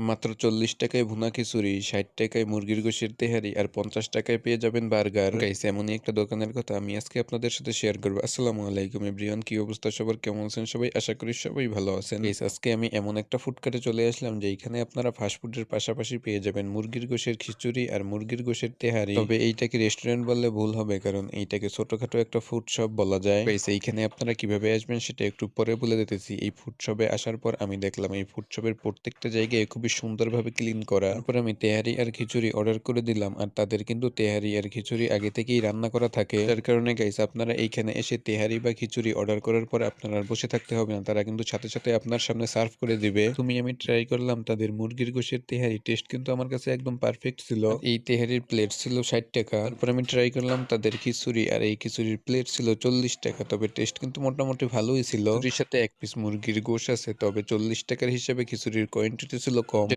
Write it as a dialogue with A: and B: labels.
A: মাত্র ৪০ টাকায় ভুনা খিচুড়ি, ৬০ টাকায় মুরগির গোশের তেহারি আর ৫০ টাকায় পেয়ে যাবেন বার্গার। গাইস এমনই একটা দোকানের কথা আমি আজকে আপনাদের সাথে শেয়ার করব। আসসালামু আলাইকুম এভরিওয়ান, কি অবস্থা সবার, কেমন আছেন সবাই? আশা করি সবাই ভালো আছেন। গাইস আজকে আমি এমন একটা ফুডকার্টে চলে আসলাম যেইখানে আপনারা ফাস্টফুডের পাশাপাশি পেয়ে যাবেন মুরগির গোশের খিচুড়ি আর মুরগির গোশের তেহারি। তবে এইটাকে রেস্টুরেন্ট বললে ভুল হবে, কারণ এইটাকে ছোটখাটো একটা ফুড শপ বলা যায়। গাইস এইখানে আপনারা কিভাবে আসবেন সেটা একটু পরে বলে দিতেছি। এই ফুড শপে আসার পর আমি দেখলাম এই ফুড শপের প্রত্যেকটা জায়গায় খুবই সুন্দরভাবে ক্লিন করা। তারপর আমি তেহারি আর খিচুড়ি অর্ডার করে দিলাম, আর তাদের কিন্তু তেহারি আর খিচুড়ি আগে থেকেই রান্না করা থাকে। যার কারণে গাইস আপনারা এইখানে এসে তেহারি বা খিচুড়ি অর্ডার করার পর আপনারা আর বসে থাকতে হবে না, তারা কিন্তু সাথে সাথে আপনার সামনে সার্ভ করে দিবে। আমি ট্রাই করলাম তাদের মুরগির গোশের তেহারি, টেস্ট কিন্তু আমার কাছে একদম পারফেক্ট ছিল। আর এই তেহারির প্লেট ছিল ৬০ টাকা। তারপর আমি ট্রাই করলাম তাদের খিচুড়ি, আর এই খিচুড়ির প্লেট ছিল ৪০ টাকা। তবে টেস্ট কিন্তু মোটামুটি ভালোই ছিল। খিচুড়ির সাথে এক পিস মুরগির গোশ আছে, তবে ৪০ টাকার হিসেবে খিচুড়ির কোয়ান্টিটি ছিল কম।